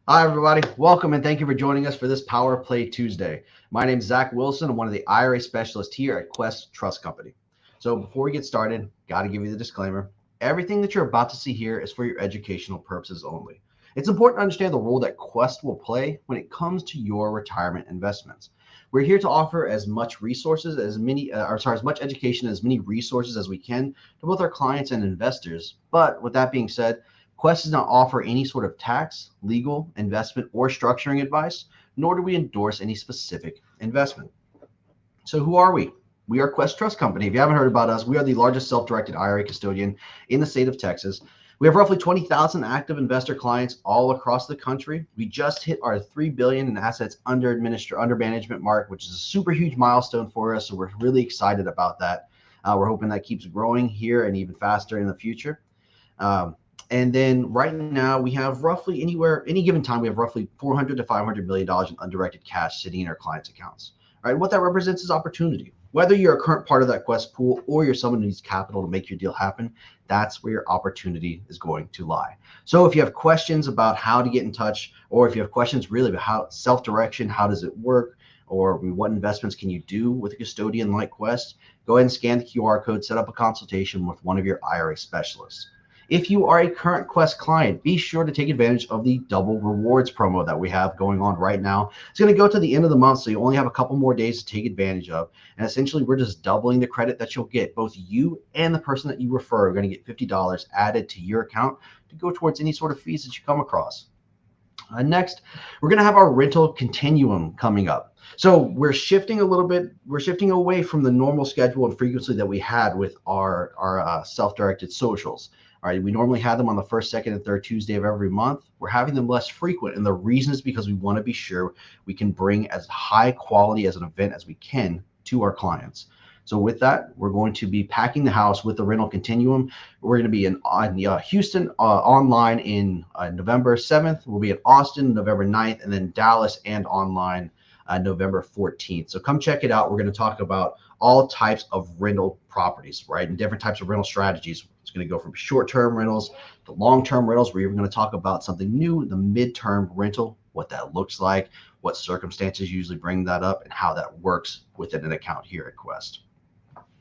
Hi, everybody. Welcome and thank you for joining us for this Power Play Tuesday. My name is Zach Wilson. I'm one of the IRA specialists here at Quest Trust Company. So before we get started, got to give you the disclaimer. Everything that you're about to see here is for your educational purposes only. It's important to understand the role that Quest will play when it comes to your retirement investments. We're here to offer as much resources as much education, as many resources as we can to both our clients and investors. But with that being said, Quest does not offer any sort of tax, legal, investment, or structuring advice, nor do we endorse any specific investment. So, who are we? We are Quest Trust Company. If you haven't heard about us, we are the largest self-directed IRA custodian in the state of Texas. We have roughly 20,000 active investor clients all across the country. We just hit our $3 billion in assets under management mark, which is a super huge milestone for us. So we're really excited about that. We're hoping that keeps growing here and even faster in the future. And then right now we have roughly any given time, we have roughly $400 to $500 million in undirected cash sitting in our clients' accounts. All right, what that represents is opportunity. Whether you're a current part of that Quest pool or you're someone who needs capital to make your deal happen, that's where your opportunity is going to lie. So if you have questions about how to get in touch, or if you have questions really about how self-direction, how does it work, or what investments can you do with a custodian like Quest, go ahead and scan the QR code, set up a consultation with one of your IRA specialists. If you are a current Quest client, be sure to take advantage of the double rewards promo that we have going on right now. It's going to go to the end of the month, so you only have a couple more days to take advantage of. And essentially, we're just doubling the credit that you'll get. Both you and the person that you refer are going to get $50 added to your account to go towards any sort of fees that you come across. Next, we're going to have our rental continuum coming up. So we're shifting a little bit. We're shifting away from the normal schedule and frequency that we had with our self-directed socials. All right, we normally have them on the first, second, and third Tuesday of every month. We're having them less frequent, and the reason is because we want to be sure we can bring as high quality as an event as we can to our clients. So with that, we're going to be packing the house with the rental continuum. We're going to be in Houston online in November 7th. We'll be at Austin November 9th, and then Dallas and online November 14th. So come check it out. We're going to talk about all types of rental properties, right? And different types of rental strategies. It's going to go from short-term rentals to long-term rentals. We're even going to talk about something new, the mid-term rental, what that looks like, what circumstances usually bring that up, and how that works within an account here at Quest.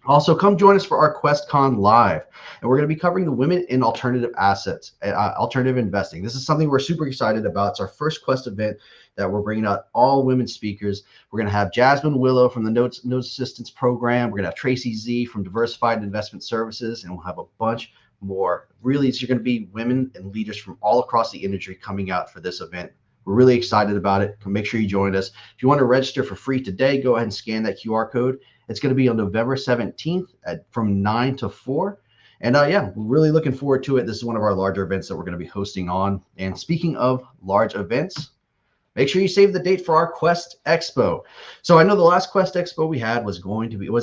Also, come join us for our QuestCon Live, and we're going to be covering the women in alternative assets, alternative investing. This is something we're super excited about. It's our first Quest event that we're bringing out all women speakers. We're going to have Jasmine Willow from the Notes Assistance Program. We're going to have Tracy Z from Diversified Investment Services, and we'll have a bunch more. Really, these are going to be women and leaders from all across the industry coming out for this event. We're really excited about it. Make sure you join us. If you want to register for free today, go ahead and scan that QR code. It's going to be on November 17th from 9 to 4. And yeah, we're really looking forward to it. This is one of our larger events that we're going to be hosting on. And speaking of large events, make sure you save the date for our Quest Expo. So I know the last Quest Expo we had was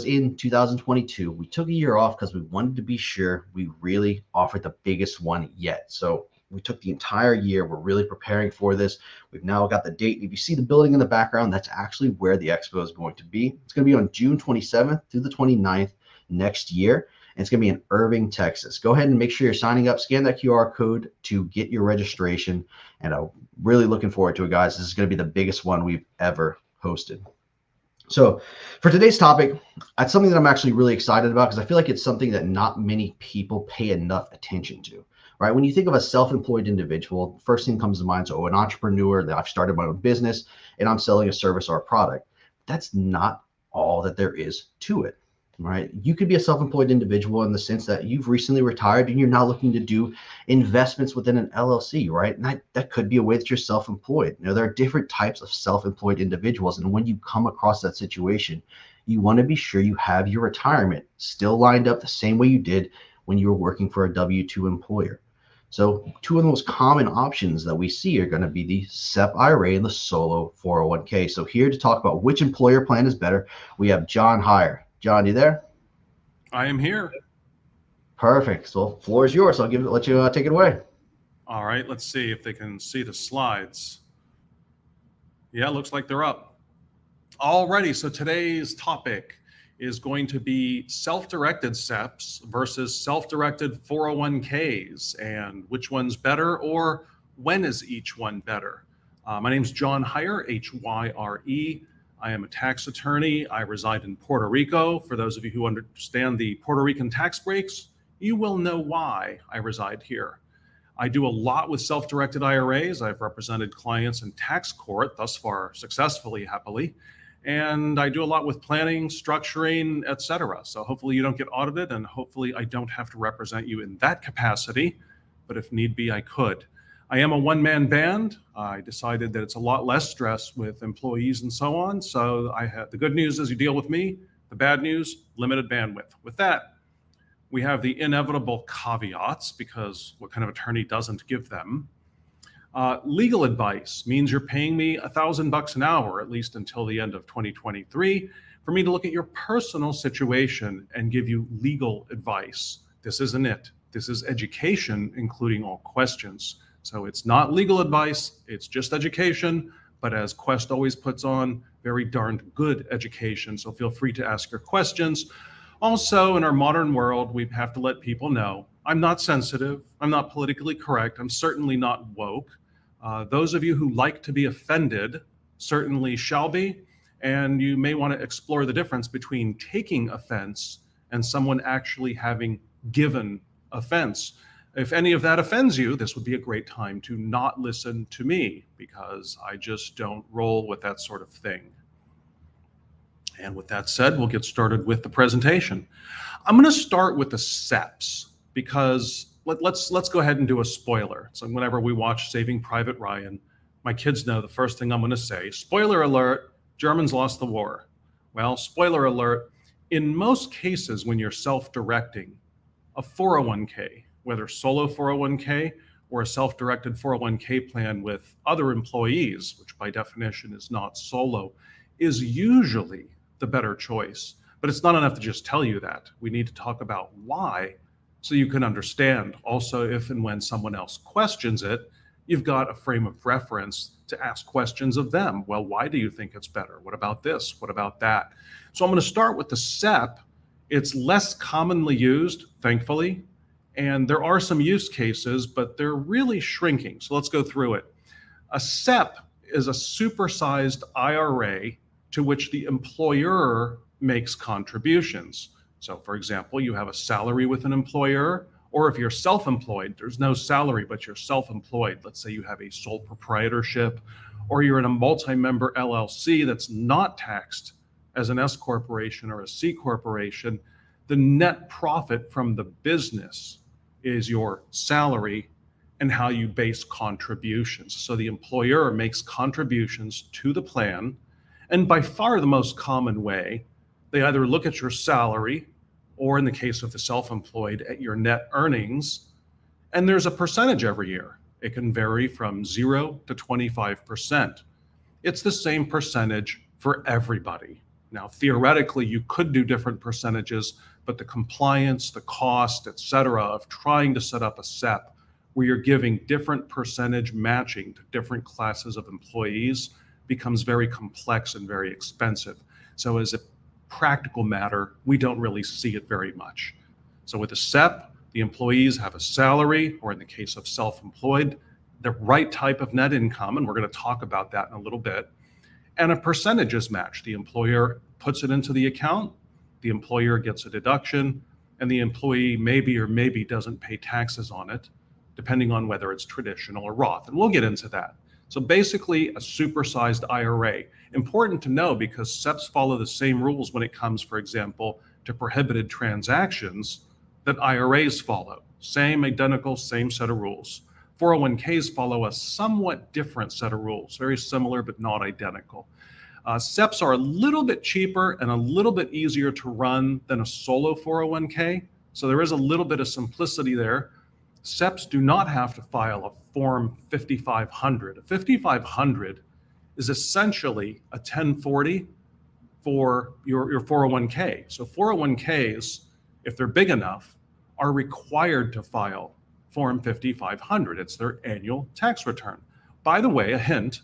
in 2022. We took a year off because we wanted to be sure we really offered the biggest one yet. So we took the entire year. We're really preparing for this. We've now got the date. If you see the building in the background, that's actually where the expo is going to be. It's going to be on June 27th through the 29th next year. And it's going to be in Irving, Texas. Go ahead and make sure you're signing up. Scan that QR code to get your registration. And I'm really looking forward to it, guys. This is going to be the biggest one we've ever hosted. So for today's topic, that's something that I'm actually really excited about because I feel like it's something that not many people pay enough attention to. Right? When you think of a self-employed individual, first thing comes to mind is, an entrepreneur, that I've started my own business and I'm selling a service or a product. That's not all that there is to it, right? You could be a self-employed individual in the sense that you've recently retired and you're now looking to do investments within an LLC, right? And that could be a way that you're self-employed. There are different types of self-employed individuals. And when you come across that situation, you want to be sure you have your retirement still lined up the same way you did when you were working for a W-2 employer. So two of the most common options that we see are going to be the SEP IRA and the solo 401k. So here to talk about which employer plan is better, we have John Hyre. John, you there? I am here. Perfect. So floor is yours. I'll let you take it away. All right, let's see if they can see the slides. Yeah, it looks like they're up. Alrighty, so today's topic is going to be self-directed SEPs versus self-directed 401ks, and which one's better or when is each one better? My name's John Hyre, Hyre. I am a tax attorney. I reside in Puerto Rico. For those of you who understand the Puerto Rican tax breaks, you will know why I reside here. I do a lot with self-directed IRAs. I've represented clients in tax court, thus far successfully, happily. And I do a lot with planning, structuring, etc. So hopefully you don't get audited, and hopefully I don't have to represent you in that capacity, but if need be, I could. I am a one-man band. I decided that it's a lot less stress with employees and so on. So the good news is you deal with me. The bad news, limited bandwidth. With that, we have the inevitable caveats, because what kind of attorney doesn't give them? Legal advice means you're paying me $1,000 an hour, at least until the end of 2023, for me to look at your personal situation and give you legal advice. This isn't it. This is education, including all questions. So it's not legal advice, it's just education, but as Quest always puts on, very darned good education. So feel free to ask your questions. Also, in our modern world, we have to let people know I'm not sensitive, I'm not politically correct, I'm certainly not woke. Those of you who like to be offended certainly shall be, and you may want to explore the difference between taking offense and someone actually having given offense. If any of that offends you, this would be a great time to not listen to me, because I just don't roll with that sort of thing. And with that said, we'll get started with the presentation. I'm going to start with the SEPs, because let's go ahead and do a spoiler. So whenever we watch Saving Private Ryan, my kids know the first thing I'm going to say, spoiler alert, Germans lost the war. Well, spoiler alert, in most cases when you're self-directing, a 401k, whether solo 401k or a self-directed 401k plan with other employees, which by definition is not solo, is usually the better choice. But it's not enough to just tell you that. We need to talk about why, so you can understand. Also, if and when someone else questions it, you've got a frame of reference to ask questions of them. Well, why do you think it's better? What about this? What about that? So I'm going to start with the SEP. It's less commonly used, thankfully, and there are some use cases, but they're really shrinking. So let's go through it. A SEP is a supersized IRA to which the employer makes contributions. So for example, you have a salary with an employer, or if you're self-employed, there's no salary, but you're self-employed. Let's say you have a sole proprietorship, or you're in a multi-member LLC that's not taxed as an S corporation or a C corporation. The net profit from the business is your salary and how you base contributions. So the employer makes contributions to the plan, and by far the most common way, they either look at your salary, or in the case of the self-employed, at your net earnings, and there's a percentage every year. It can vary from 0 to 25%. It's the same percentage for everybody. Now, theoretically, you could do different percentages, but the compliance, the cost, et cetera, of trying to set up a SEP where you're giving different percentage matching to different classes of employees becomes very complex and very expensive. So as a practical matter, we don't really see it very much. So with a SEP, the employees have a salary, or in the case of self-employed, the right type of net income, and we're going to talk about that in a little bit, and a percentage is matched. The employer puts it into the account, the employer gets a deduction, and the employee maybe or maybe doesn't pay taxes on it, depending on whether it's traditional or Roth. And we'll get into that. So basically a supersized IRA. Important to know, because SEPs follow the same rules when it comes, for example, to prohibited transactions that IRAs follow. Same, identical, same set of rules. 401ks follow a somewhat different set of rules, very similar but not identical. SEPs are a little bit cheaper and a little bit easier to run than a solo 401k. So there is a little bit of simplicity there. SEPs do not have to file a Form 5500. A 5500 is essentially a 1040 for your 401k. So 401ks, if they're big enough, are required to file Form 5500. It's their annual tax return. By the way, a hint,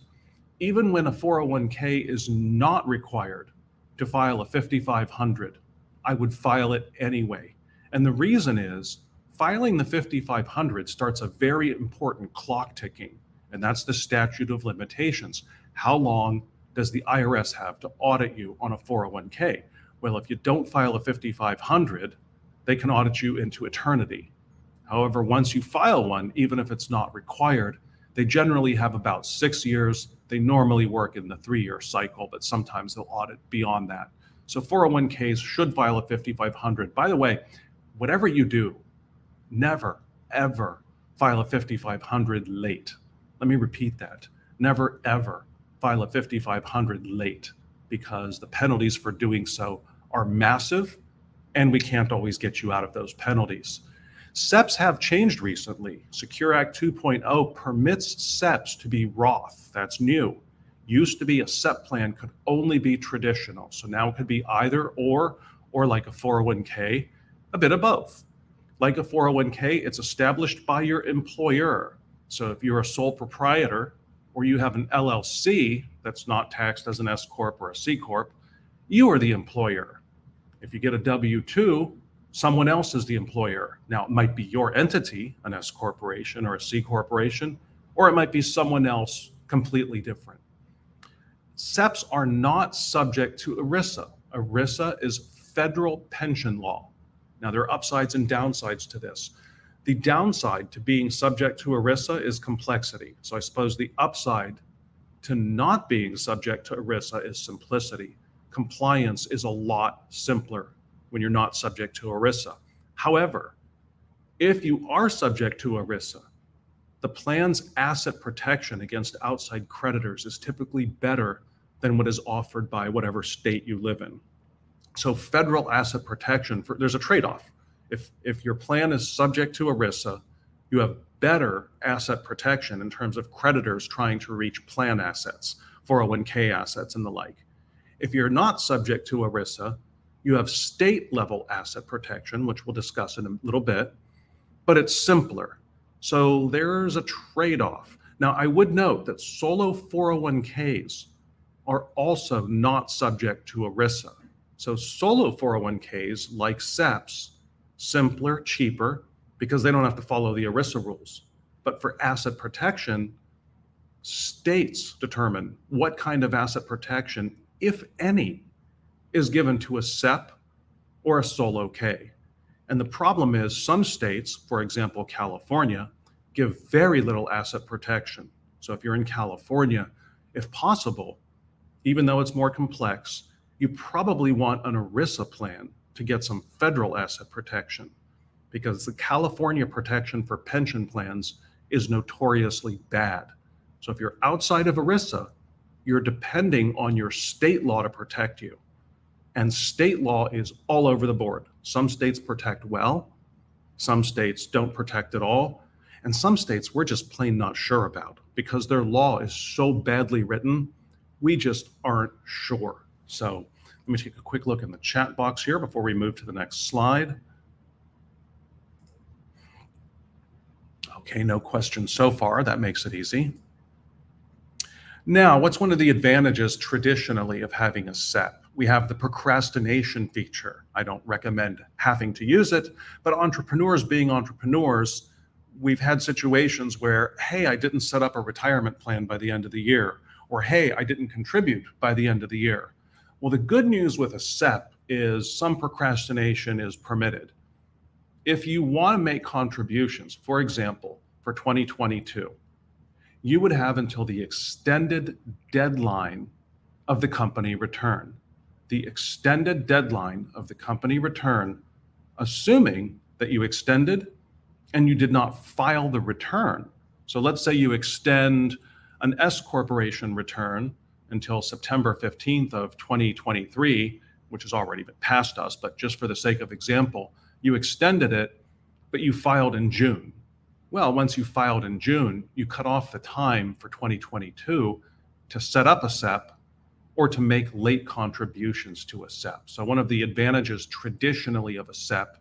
even when a 401k is not required to file a 5500, I would file it anyway. And the reason is filing the 5500 starts a very important clock ticking. and that's the statute of limitations. How long does the IRS have to audit you on a 401k? Well, if you don't file a 5500, they can audit you into eternity. However, once you file one, even if it's not required, they generally have about 6 years. They normally work in the 3-year cycle, but sometimes they'll audit beyond that. So 401ks should file a 5500. By the way, whatever you do, never, ever file a 5500 late. Let me repeat that. Never, ever file a 5500 late, because the penalties for doing so are massive, and we can't always get you out of those penalties. SEPs have changed recently. Secure Act 2.0 permits SEPs to be Roth. That's new. Used to be a SEP plan could only be traditional. So now it could be either or like a 401k, a bit of both. Like a 401k, it's established by your employer. So if you're a sole proprietor or you have an LLC that's not taxed as an S Corp or a C Corp, you are the employer. If you get a W-2, someone else is the employer. Now, it might be your entity, an S corporation or a C corporation, or it might be someone else completely different. SEPs are not subject to ERISA. ERISA is federal pension law. Now, there are upsides and downsides to this. The downside to being subject to ERISA is complexity. So I suppose the upside to not being subject to ERISA is simplicity. Compliance is a lot simpler when you're not subject to ERISA. However, if you are subject to ERISA, the plan's asset protection against outside creditors is typically better than what is offered by whatever state you live in. So federal asset protection, there's a trade-off. If your plan is subject to ERISA, you have better asset protection in terms of creditors trying to reach plan assets, 401k assets and the like. If you're not subject to ERISA, you have state level asset protection, which we'll discuss in a little bit, but it's simpler. So there's a trade-off. Now, I would note that solo 401ks are also not subject to ERISA. So solo 401ks, like SEPs, simpler, cheaper, because they don't have to follow the ERISA rules. But for asset protection, states determine what kind of asset protection, if any, is given to a SEP or a solo K. And the problem is some states, for example, California, give very little asset protection. So if you're in California, if possible, even though it's more complex, you probably want an ERISA plan to get some federal asset protection, because the California protection for pension plans is notoriously bad. So if you're outside of ERISA, you're depending on your state law to protect you. And state law is all over the board. Some states protect well, some states don't protect at all, and some states we're just plain not sure about because their law is so badly written, we just aren't sure. So let me take a quick look in the chat box here before we move to the next slide. Okay, no questions so far. That makes it easy. Now, what's one of the advantages traditionally of having a SEP? We have the procrastination feature. I don't recommend having to use it, but entrepreneurs being entrepreneurs, we've had situations where, hey, I didn't set up a retirement plan by the end of the year, or hey, I didn't contribute by the end of the year. Well, the good news with a SEP is some procrastination is permitted. If you want to make contributions, for example, for 2022, you would have until the extended deadline of the company return. The extended deadline of the company return, assuming that you extended and you did not file the return. So let's say you extend an S corporation return until September 15th of 2023, which has already been past us, but just for the sake of example, you extended it, but you filed in June. Well, once you filed in June, you cut off the time for 2022 to set up a SEP or to make late contributions to a SEP. So one of the advantages traditionally of a SEP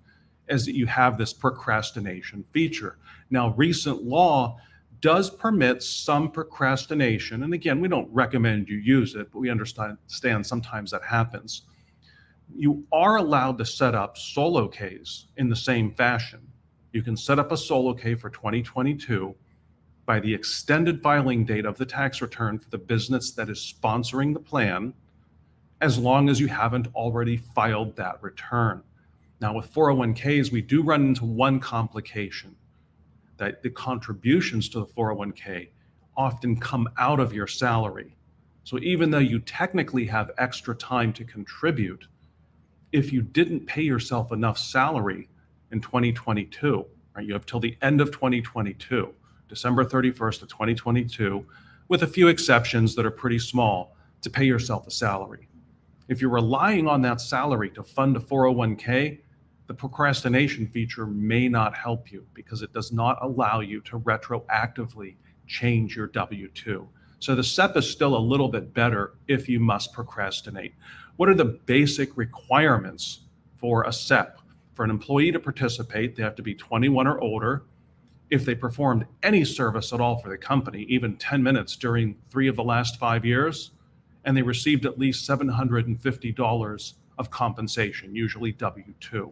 is that you have this procrastination feature. Now, recent law does permit some procrastination. And again, we don't recommend you use it, but we understand sometimes that happens. You are allowed to set up solo Ks in the same fashion. You can set up a solo K for 2022 by the extended filing date of the tax return for the business that is sponsoring the plan, as long as you haven't already filed that return. Now, with 401ks, we do run into one complication, that the contributions to the 401k often come out of your salary. So even though you technically have extra time to contribute, if you didn't pay yourself enough salary in 2022, right, you have till the end of 2022, December 31st of 2022, with a few exceptions that are pretty small, to pay yourself a salary. If you're relying on that salary to fund a 401k, the procrastination feature may not help you because it does not allow you to retroactively change your W-2. So the SEP is still a little bit better if you must procrastinate. What are the basic requirements for a SEP? For an employee to participate, they have to be 21 or older. If they performed any service at all for the company, even 10 minutes during 3 of the last 5 years, and they received at least $750 of compensation, usually W-2.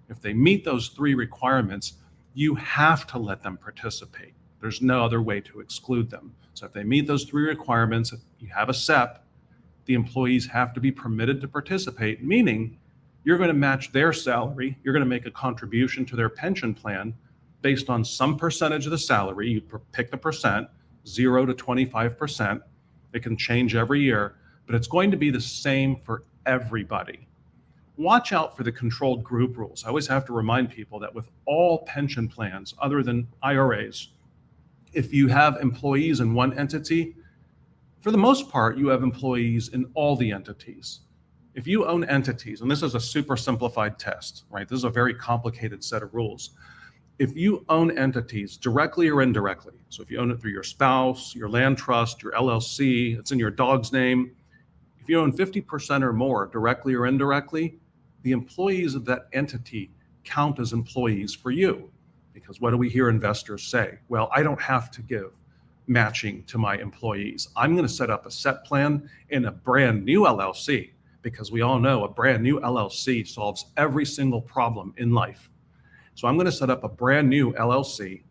If they meet those 3 requirements, you have to let them participate. There's no other way to exclude them. So if they meet those 3 requirements, if you have a SEP, the employees have to be permitted to participate, meaning you're going to match their salary. You're going to make a contribution to their pension plan based on some percentage of the salary. You pick the percent, 0 to 25%. It can change every year, but it's going to be the same for everybody. Watch out for the controlled group rules. I always have to remind people that with all pension plans other than IRAs, if you have employees in one entity, for the most part, you have employees in all the entities. If you own entities, and this is a super simplified test, right? This is a very complicated set of rules. If you own entities directly or indirectly, so if you own it through your spouse, your land trust, your LLC, it's in your dog's name, if you own 50% or more directly or indirectly, the employees of that entity count as employees for you. Because what do we hear investors say? Well, I don't have to give matching to my employees. I'm going to set up a SEP plan in a brand new LLC, because we all know a brand new LLC solves every single problem in life. So I'm going to set up a brand new LLC,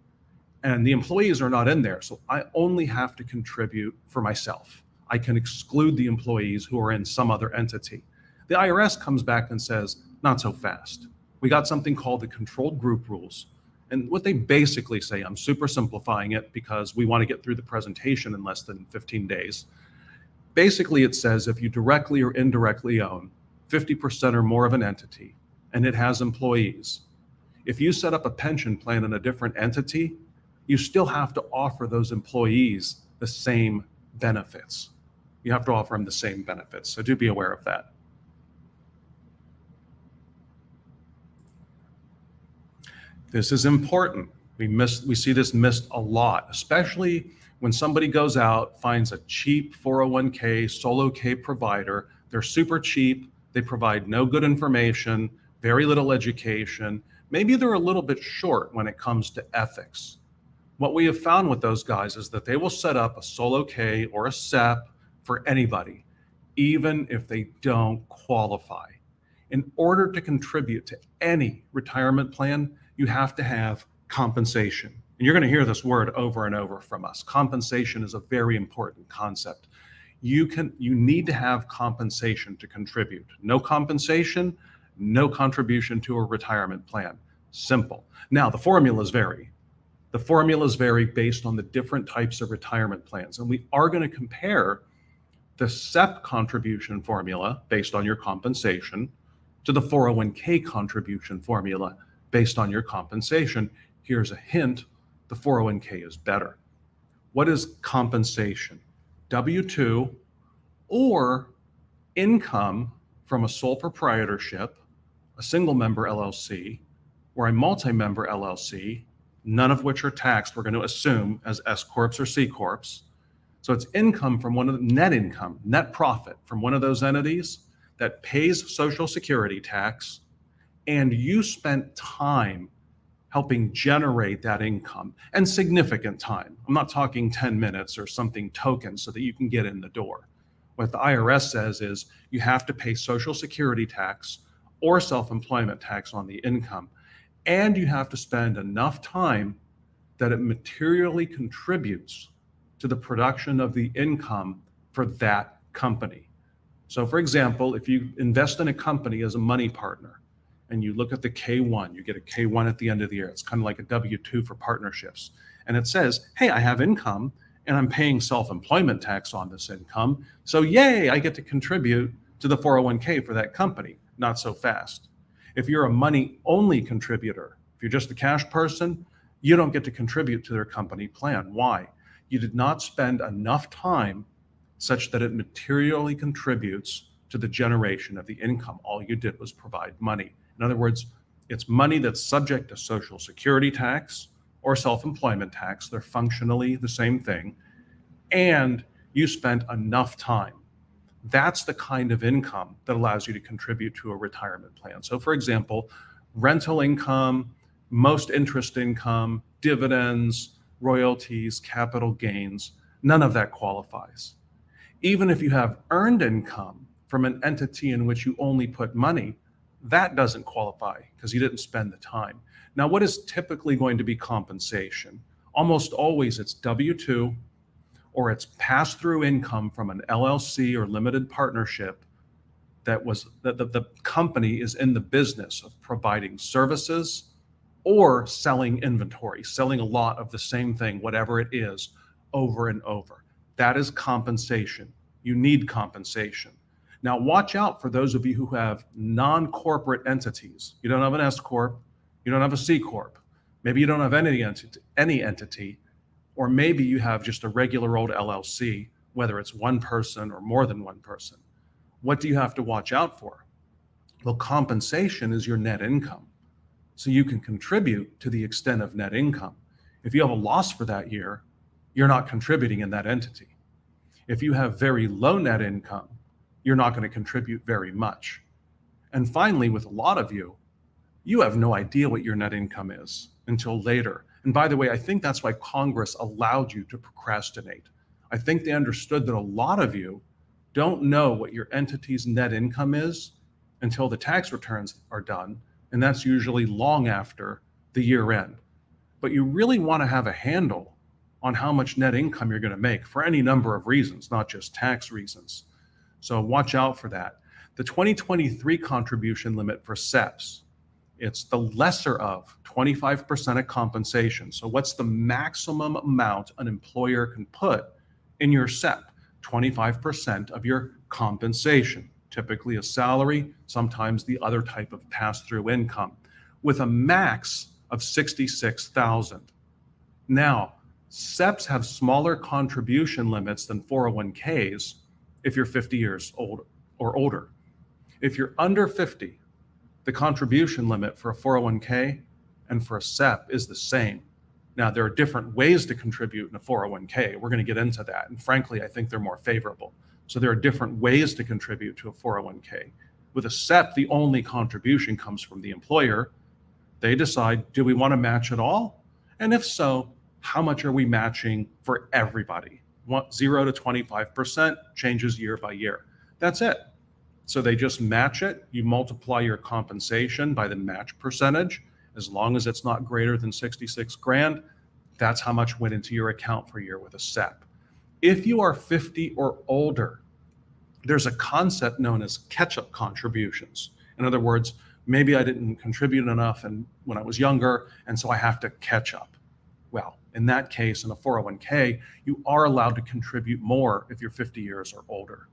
and the employees are not in there. So I only have to contribute for myself. I can exclude the employees who are in some other entity. The IRS comes back and says, not so fast. We got something called the controlled group rules. And what they basically say, I'm super simplifying it because we want to get through the presentation in less than 15 days. Basically, it says if you directly or indirectly own 50% or more of an entity and it has employees, if you set up a pension plan in a different entity, you still have to offer those employees the same benefits. You have to offer them the same benefits. So do be aware of that. This is important. We see this missed a lot, especially when somebody goes out, finds a cheap 401k, solo K provider. They're super cheap. They provide no good information, very little education. Maybe they're a little bit short when it comes to ethics. What we have found with those guys is that they will set up a solo K or a SEP for anybody, even if they don't qualify. In order to contribute to any retirement plan, you have to have compensation. And you're going to hear this word over and over from us. Compensation is a very important concept. You need to have compensation to contribute. No compensation, no contribution to a retirement plan. Simple. Now, the formulas vary. The formulas vary based on the different types of retirement plans. And we are going to compare the SEP contribution formula based on your compensation to the 401k contribution formula based on your compensation. Here's a hint, the 401k is better. What is compensation? W-2 or income from a sole proprietorship, a single member LLC, or a multi-member LLC, none of which are taxed, we're going to assume, as S Corps or C Corps. So it's income from one of the net income, net profit from one of those entities that pays Social Security tax, and you spent time helping generate that income, and significant time. I'm not talking 10 minutes or something token so that you can get in the door. What the IRS says is you have to pay Social Security tax or self-employment tax on the income, and you have to spend enough time that it materially contributes to the production of the income for that company. So for example, if you invest in a company as a money partner and you look at the K1, you get a K1 at the end of the year. It's kind of like a W-2 for partnerships. And it says, hey, I have income and I'm paying self-employment tax on this income. So yay, I get to contribute to the 401k for that company. Not so fast. If you're a money-only contributor, if you're just a cash person, you don't get to contribute to their company plan. Why? You did not spend enough time such that it materially contributes to the generation of the income. All you did was provide money. In other words, it's money that's subject to Social Security tax or self-employment tax. They're functionally the same thing. And you spent enough time. That's the kind of income that allows you to contribute to a retirement plan. So for example, rental income, most interest income, dividends, royalties, capital gains, none of that qualifies. Even if you have earned income from an entity in which you only put money, that doesn't qualify because you didn't spend the time. Now, what is typically going to be compensation? Almost always it's W-2 or it's pass-through income from an LLC or limited partnership that the company is in the business of providing services or selling inventory, selling a lot of the same thing, whatever it is, over and over. That is compensation. You need compensation. Now, watch out for those of you who have non-corporate entities. You don't have an S Corp, you don't have a C Corp, maybe you don't have any entity, or maybe you have just a regular old LLC, whether it's one person or more than one person. What do you have to watch out for? Well, compensation is your net income. So you can contribute to the extent of net income. If you have a loss for that year, you're not contributing in that entity. If you have very low net income, you're not going to contribute very much. And finally, with a lot of you, you have no idea what your net income is until later. And by the way, I think that's why Congress allowed you to procrastinate. I think they understood that a lot of you don't know what your entity's net income is until the tax returns are done. And that's usually long after the year end. But you really want to have a handle on how much net income you're going to make for any number of reasons, not just tax reasons. So watch out for that. The 2023 contribution limit for SEPs, it's the lesser of 25% of compensation. So what's the maximum amount an employer can put in your SEP? 25% of your compensation, typically a salary, sometimes the other type of pass-through income, with a max of $66,000. Now, SEPs have smaller contribution limits than 401ks if you're 50 years old or older. If you're under 50, the contribution limit for a 401k and for a SEP is the same. Now, there are different ways to contribute in a 401k. We're going to get into that. And frankly, I think they're more favorable. So there are different ways to contribute to a 401k. With a SEP, the only contribution comes from the employer. They decide, do we want to match it all? And if so, how much are we matching for everybody? 0 to 25% changes year by year. That's it. So they just match it. You multiply your compensation by the match percentage. As long as it's not greater than 66 grand, that's how much went into your account for a year with a SEP. If you are 50 or older, there's a concept known as catch-up contributions. In other words, maybe I didn't contribute enough when I was younger, and so I have to catch up. Well, in that case, in a 401k, you are allowed to contribute more if you're 50 years or older.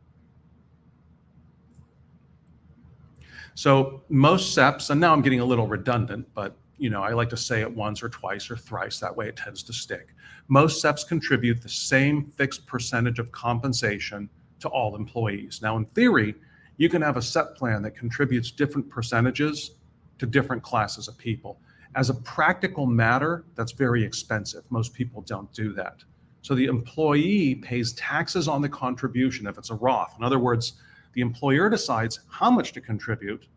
So most SEPs, and now I'm getting a little redundant, but I like to say it once or twice or thrice, that way it tends to stick. Most SEPs contribute the same fixed percentage of compensation to all employees. Now, in theory, you can have a SEP plan that contributes different percentages to different classes of people. As a practical matter, that's very expensive. Most people don't do that. So the employee pays taxes on the contribution if it's a Roth. In other words, the employer decides how much to contribute.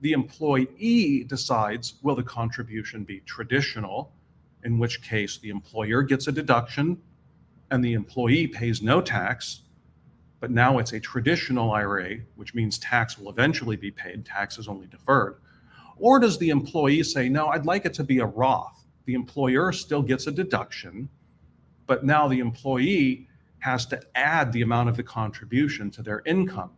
The employee decides, will the contribution be traditional, in which case the employer gets a deduction and the employee pays no tax, but now it's a traditional IRA, which means tax will eventually be paid, tax is only deferred. Or does the employee say, no, I'd like it to be a Roth, the employer still gets a deduction, but now the employee has to add the amount of the contribution to their income.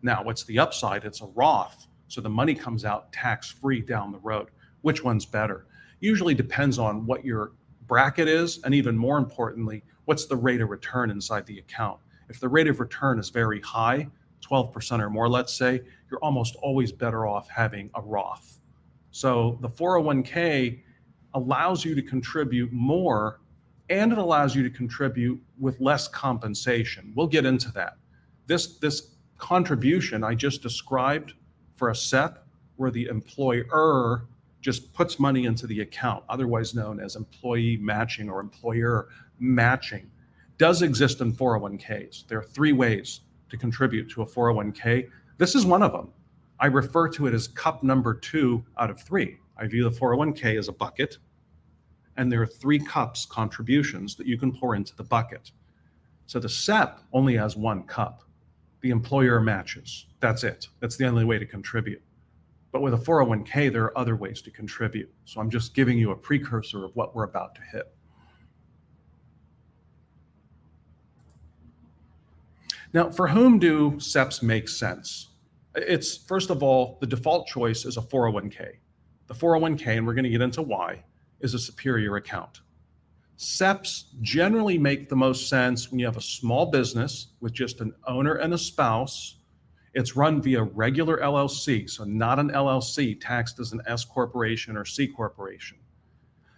Now, what's the upside? It's a Roth, so the money comes out tax-free down the road. Which one's better? Usually depends on what your bracket is, and even more importantly, what's the rate of return inside the account. If the rate of return is very high, 12% or more, let's say, you're almost always better off having a Roth. So the 401k allows you to contribute more, and it allows you to contribute with less compensation. We'll get into that. This contribution I just described for a SEP, where the employer just puts money into the account, otherwise known as employee matching or employer matching, does exist in 401ks. There are 3 ways to contribute to a 401k. This is one of them. I refer to it as cup number 2 out of 3. I view the 401k as a bucket, and there are 3 cups contributions that you can pour into the bucket. So the SEP only has 1 cup. The employer matches. That's it. That's the only way to contribute. But with a 401k, there are other ways to contribute. So I'm just giving you a precursor of what we're about to hit. Now, for whom do SEPs make sense? It's, first of all, the default choice is a 401k. The 401k, and we're going to get into why, is a superior account. SEPs generally make the most sense when you have a small business with just an owner and a spouse. It's run via regular LLC, so not an LLC taxed as an S corporation or C corporation.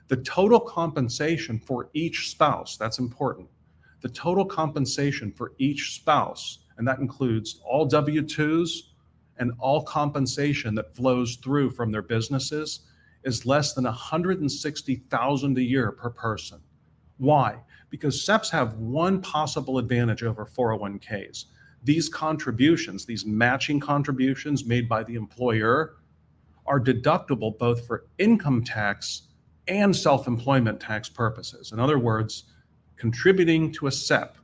The total compensation for each spouse, that's important. The total compensation for each spouse, and that includes all W-2s and all compensation that flows through from their businesses, is less than $160,000 a year per person. Why? Because SEPs have one possible advantage over 401ks. These contributions, these matching contributions made by the employer, are deductible both for income tax and self-employment tax purposes. In other words, contributing to a SEP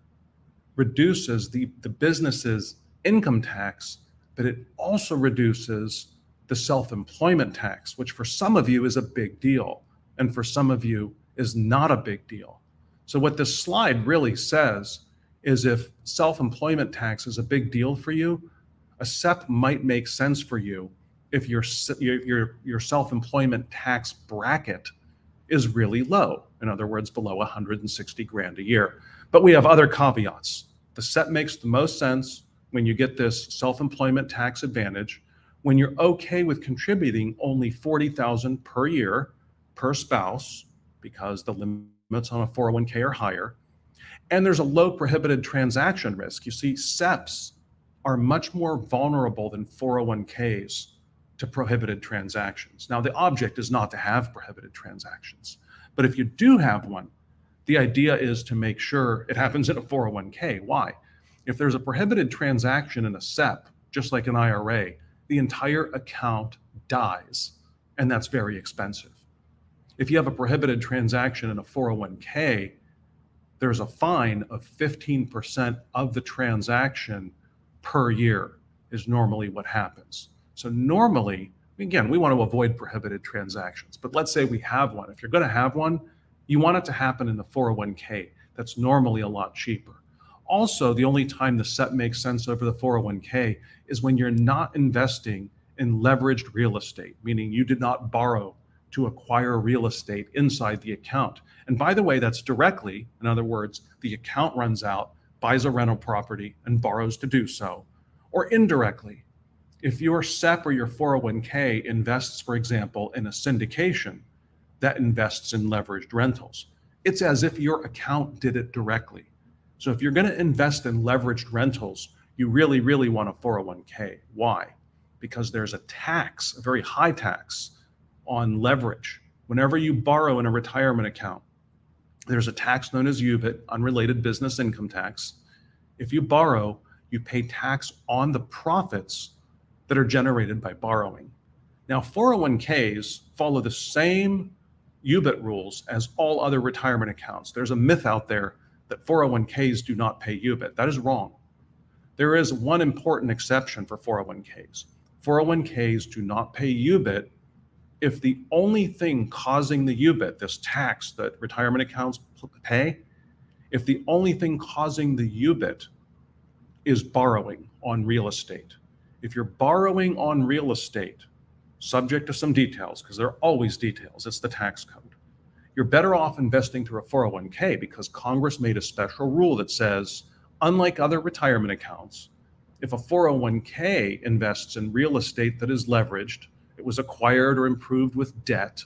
reduces the business's income tax, but it also reduces the self-employment tax, which for some of you is a big deal, and for some of you is not a big deal. So what this slide really says is if self-employment tax is a big deal for you, a SEP might make sense for you if your self-employment tax bracket is really low. In other words, below 160 grand a year. But we have other caveats. The SEP makes the most sense when you get this self-employment tax advantage, when you're okay with contributing only $40,000 per year per spouse, because the limits on a 401k are higher, and there's a low prohibited transaction risk. You see, SEPs are much more vulnerable than 401ks to prohibited transactions. Now, the object is not to have prohibited transactions, but if you do have one, the idea is to make sure it happens in a 401k. Why? If there's a prohibited transaction in a SEP, just like an IRA, the entire account dies, and that's very expensive. If you have a prohibited transaction in a 401k, there's a fine of 15% of the transaction per year is normally what happens. So normally, again, we want to avoid prohibited transactions, but let's say we have one. If you're going to have one, you want it to happen in the 401k. That's normally a lot cheaper. Also, the only time the SEP makes sense over the 401k is when you're not investing in leveraged real estate, meaning you did not borrow to acquire real estate inside the account. And by the way, that's directly, in other words, the account runs out, buys a rental property, and borrows to do so. Or indirectly, if your SEP or your 401k invests, for example, in a syndication that invests in leveraged rentals, it's as if your account did it directly. So if you're going to invest in leveraged rentals, you really, really want a 401k. Why? Because there's a tax, a very high tax on leverage. Whenever you borrow in a retirement account, there's a tax known as UBIT, unrelated business income tax. If you borrow, you pay tax on the profits that are generated by borrowing. Now, 401ks follow the same UBIT rules as all other retirement accounts. There's a myth out there that 401ks do not pay UBIT. That is wrong. There is one important exception for 401ks. 401ks do not pay UBIT if the only thing causing the UBIT, this tax that retirement accounts pay, if the only thing causing the UBIT is borrowing on real estate, if you're borrowing on real estate, subject to some details, because there are always details, it's the tax code, you're better off investing through a 401k, because Congress made a special rule that says, unlike other retirement accounts, if a 401k invests in real estate that is leveraged, it was acquired or improved with debt,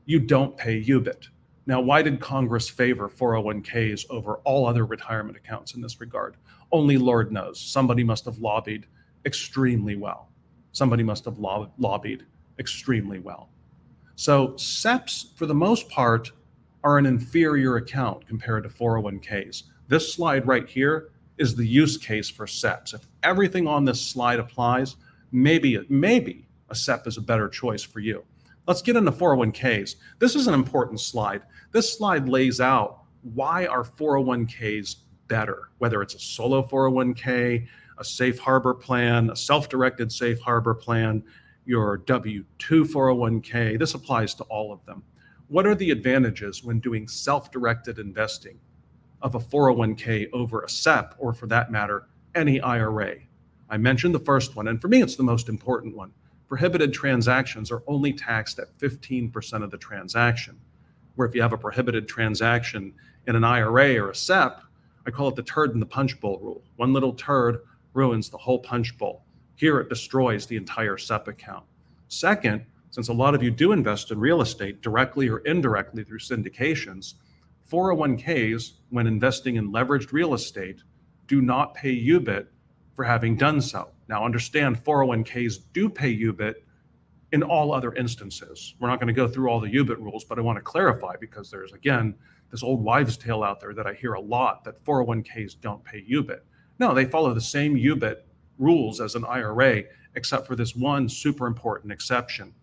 you don't pay UBIT. Now, why did Congress favor 401ks over all other retirement accounts in this regard? Only Lord knows. Somebody must have lobbied extremely well. Somebody must have lobbied extremely well. So SEPs, for the most part, are an inferior account compared to 401ks. This slide right here is the use case for SEPs. If everything on this slide applies, maybe a SEP is a better choice for you. Let's get into 401ks. This is an important slide. This slide lays out why are 401ks better, whether it's a solo 401k, a safe harbor plan, a self-directed safe harbor plan, your W-2 401k. This applies to all of them. What are the advantages when doing self-directed investing of a 401k over a SEP, or for that matter, any IRA? I mentioned the first one, and for me, it's the most important one. Prohibited transactions are only taxed at 15% of the transaction, where if you have a prohibited transaction in an IRA or a SEP, I call it the turd in the punch bowl rule. One little turd ruins the whole punch bowl. Here it destroys the entire SEP account. Second, since a lot of you do invest in real estate directly or indirectly through syndications, 401ks, when investing in leveraged real estate, do not pay UBIT for having done so. Now understand, 401ks do pay UBIT in all other instances. We're not going to go through all the UBIT rules, but I want to clarify, because there's, again, this old wives' tale out there that I hear a lot, that 401ks don't pay UBIT. No, they follow the same UBIT rules as an IRA, except for this one super important exception.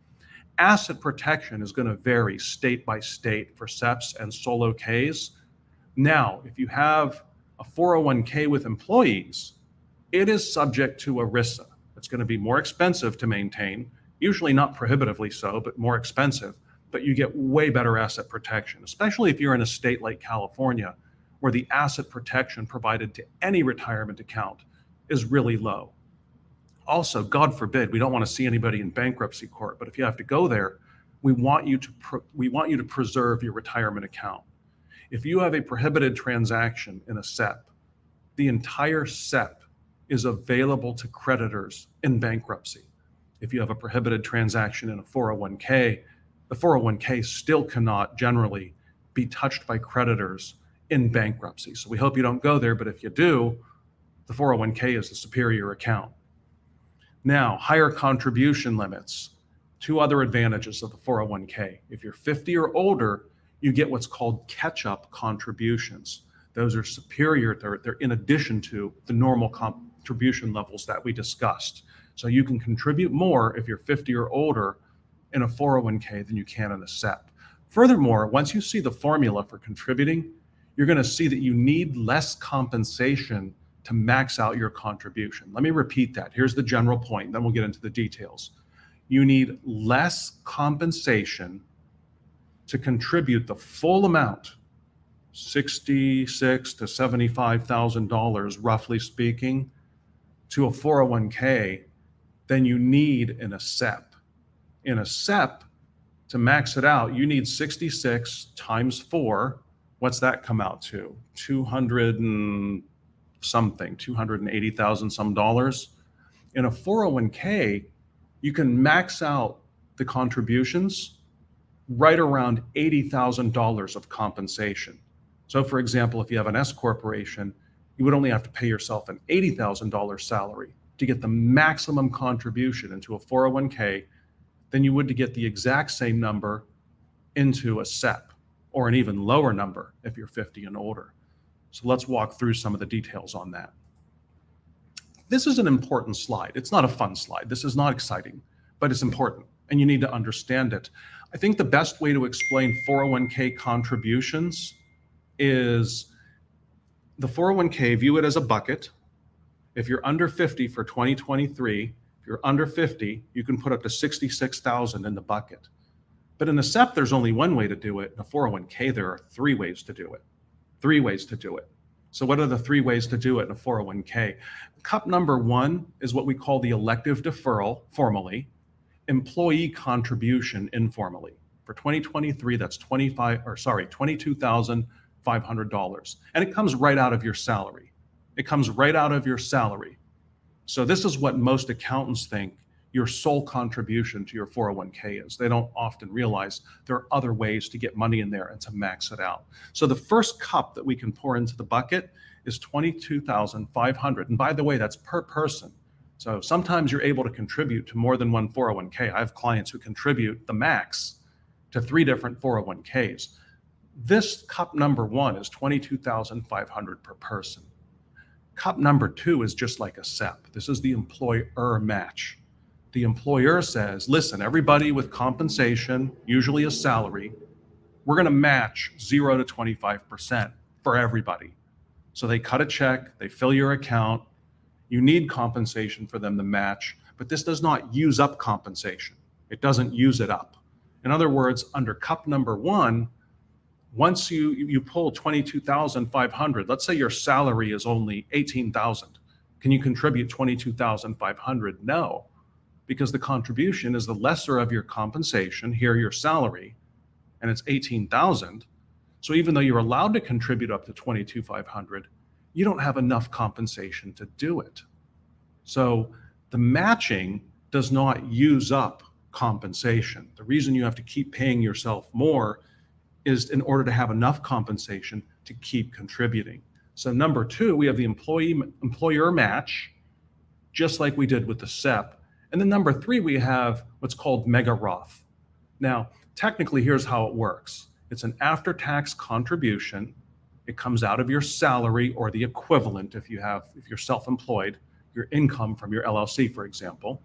Asset protection is going to vary state by state for SEPs and solo Ks. Now, if you have a 401k with employees, it is subject to ERISA. It's going to be more expensive to maintain, usually not prohibitively so, but more expensive, but you get way better asset protection, especially if you're in a state like California, where the asset protection provided to any retirement account is really low. Also, God forbid, we don't want to see anybody in bankruptcy court, but if you have to go there, we want you to preserve your retirement account. If you have a prohibited transaction in a SEP, the entire SEP is available to creditors in bankruptcy. If you have a prohibited transaction in a 401k, the 401k still cannot generally be touched by creditors in bankruptcy. So we hope you don't go there, but if you do, the 401k is the superior account. Now, higher contribution limits. Two other advantages of the 401k. If you're 50 or older, you get what's called catch-up contributions. Those are superior, they're in addition to the normal contribution levels that we discussed. So you can contribute more if you're 50 or older in a 401k than you can in a SEP. Furthermore, once you see the formula for contributing, you're going to see that you need less compensation to max out your contribution. Let me repeat that. Here's the general point, then we'll get into the details. You need less compensation to contribute the full amount, $66,000 to $75,000, roughly speaking, to a 401k than you need in a SEP. In a SEP, to max it out, you need 66 times 4. What's that come out to? 200 and something, 280,000 some dollars. In a 401k, you can max out the contributions right around $80,000 of compensation. So for example, if you have an S corporation, you would only have to pay yourself an $80,000 salary to get the maximum contribution into a 401k than you would to get the exact same number into a SEP, or an even lower number if you're 50 and older. So let's walk through some of the details on that. This is an important slide. It's not a fun slide. This is not exciting, but it's important, and you need to understand it. I think the best way to explain 401k contributions is the 401k, view it as a bucket. If you're under 50 for 2023, If you're under 50, you can put up to 66,000 in the bucket. But in a SEP, there's only one way to do it. In a 401k, there are 3 ways to do it. 3 ways to do it. So what are the 3 ways to do it in a 401k? Cup number 1 is what we call the elective deferral, formally, employee contribution, informally. For 2023, that's $22,500. And it comes right out of your salary. It comes right out of your salary. So this is what most accountants think your sole contribution to your 401k is. They don't often realize there are other ways to get money in there and to max it out. So the first cup that we can pour into the bucket is $22,500. And by the way, that's per person. So sometimes you're able to contribute to more than one 401k. I have clients who contribute the max to 3 different 401ks. This cup number 1 is $22,500 per person. Cup number 2 is just like a SEP. This is the employer match. The employer says, listen, everybody with compensation, usually a salary, we're going to match 0 to 25% for everybody. So they cut a check, they fill your account. You need compensation for them to match, but this does not use up compensation. It doesn't use it up. In other words, under cup number 1, once you pull 22,500, let's say your salary is only 18,000. Can you contribute 22,500? No, because the contribution is the lesser of your compensation, here your salary, and it's 18,000. So even though you're allowed to contribute up to 22,500, you don't have enough compensation to do it. So the matching does not use up compensation. The reason you have to keep paying yourself more is in order to have enough compensation to keep contributing. So number 2, we have the employer match, just like we did with the SEP. And then number 3, we have what's called Mega Roth. Now, technically, here's how it works. It's an after-tax contribution. It comes out of your salary or the equivalent if you're self-employed, your income from your LLC, for example.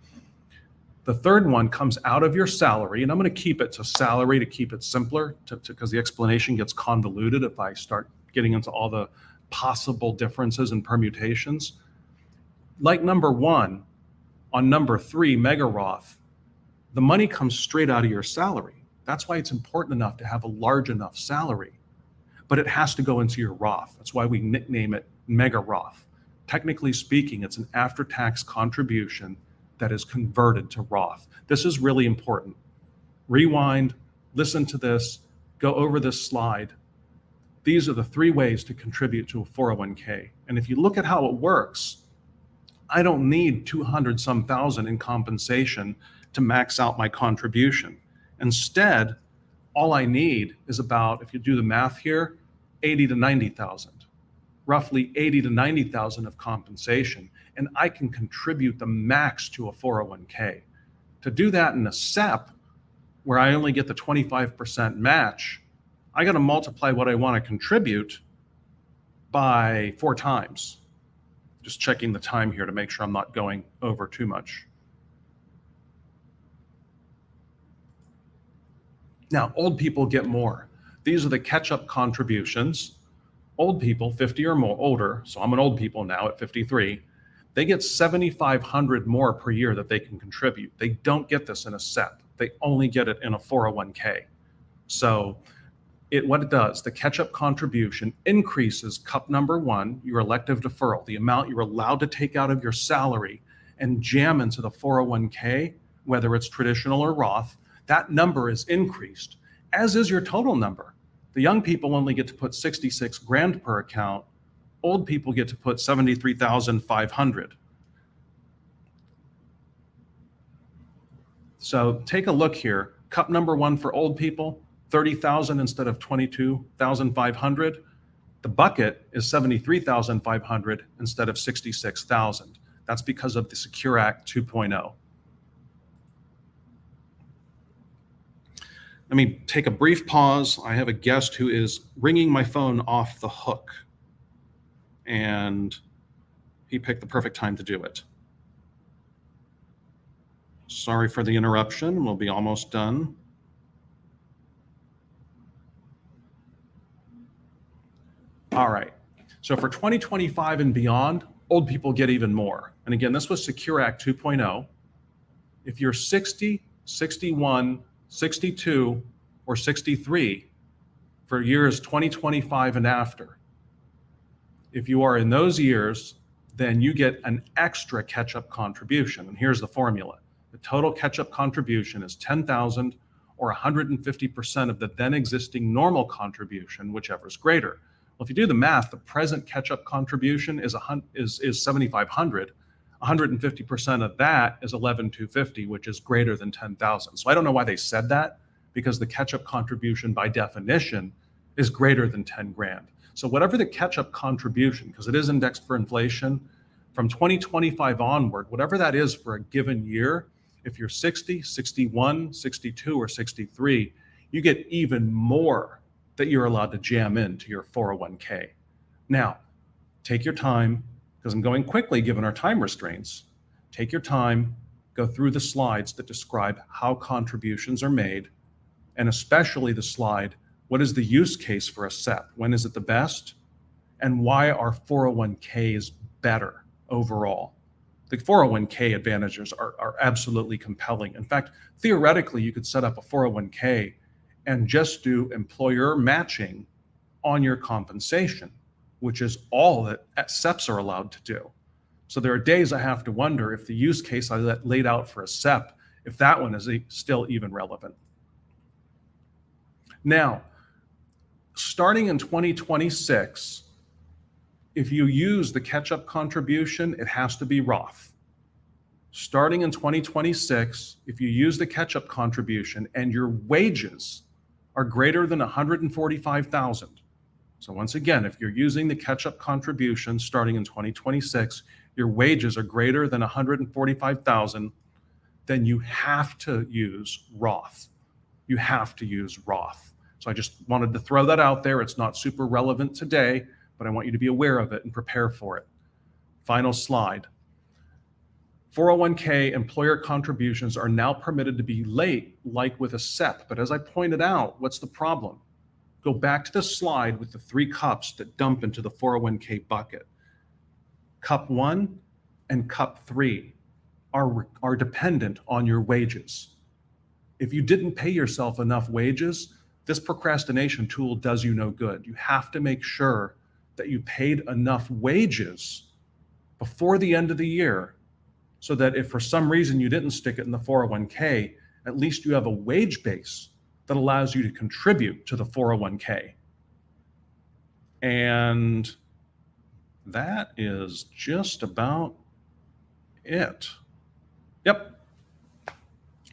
The third one comes out of your salary, and I'm going to keep it to salary to keep it simpler, because the explanation gets convoluted if I start getting into all the possible differences and permutations. Like number 1, on number 3, Mega Roth, the money comes straight out of your salary. That's why it's important enough to have a large enough salary, but it has to go into your Roth. That's why we nickname it Mega Roth. Technically speaking, it's an after-tax contribution that is converted to Roth. This is really important. Rewind, listen to this, go over this slide. These are the 3 ways to contribute to a 401k. And if you look at how it works, I don't need 200-some thousand in compensation to max out my contribution. Instead, all I need is about, if you do the math here, 80 to 90,000. Roughly 80 to 90,000 of compensation, and I can contribute the max to a 401k. To do that in a SEP, where I only get the 25% match, I got to multiply what I want to contribute by 4 times. Just checking the time here to make sure I'm not going over too much. Now, old people get more. These are the catch-up contributions. Old people, 50 or more, older, so I'm an old people now at 53, they get $7,500 more per year that they can contribute. They don't get this in a SEP. They only get it in a 401k. So what it does, the catch-up contribution increases cup number 1, your elective deferral, the amount you're allowed to take out of your salary and jam into the 401k, whether it's traditional or Roth. That number is increased, as is your total number. The young people only get to put 66 grand per account. Old people get to put 73,500. So take a look here. Cup number 1 for old people, 30,000 instead of 22,500. The bucket is 73,500 instead of 66,000. That's because of the Secure Act 2.0. Let me take a brief pause. I have a guest who is ringing my phone off the hook, and he picked the perfect time to do it. Sorry for the interruption. We'll be almost done. All right. So for 2025 and beyond, old people get even more. And again, this was Secure Act 2.0. If you're 60, 61, 62, or 63 for years 2025 and after, if you are in those years, then you get an extra catch-up contribution. And here's the formula. The total catch-up contribution is $10,000 or 150% of the then existing normal contribution, whichever is greater. Well, if you do the math, the present catch-up contribution is $7,500. 150% of that is $11,250, which is greater than $10,000. So I don't know why they said that, because the catch-up contribution by definition is greater than 10 grand. So whatever the catch-up contribution, because it is indexed for inflation, from 2025 onward, whatever that is for a given year, if you're 60, 61, 62, or 63, you get even more that you're allowed to jam into your 401k. Now, take your time, because I'm going quickly given our time restraints. Take your time, go through the slides that describe how contributions are made, and especially the slide, what is the use case for a SEP? When is it the best? And why are 401ks better overall? The 401k advantages are absolutely compelling. In fact, theoretically, you could set up a 401k and just do employer matching on your compensation, which is all that SEPs are allowed to do. So there are days I have to wonder if the use case I laid out for a SEP, if that one is still even relevant. Now, starting in 2026, if you use the catch-up contribution, it has to be Roth. Starting in 2026, if you use the catch-up contribution and your wages are greater than $145,000, so once again, if you're using the catch-up contribution starting in 2026, your wages are greater than $145,000, then you have to use Roth. You have to use Roth. So I just wanted to throw that out there. It's not super relevant today, but I want you to be aware of it and prepare for it. Final slide. 401k employer contributions are now permitted to be late, like with a SEP. But as I pointed out, what's the problem? Go back to the slide with the 3 cups that dump into the 401k bucket. Cup 1 and cup 3 are dependent on your wages. If you didn't pay yourself enough wages, this procrastination tool does you no good. You have to make sure that you paid enough wages before the end of the year, so that if for some reason you didn't stick it in the 401k, at least you have a wage base that allows you to contribute to the 401k. And that is just about it. Yep.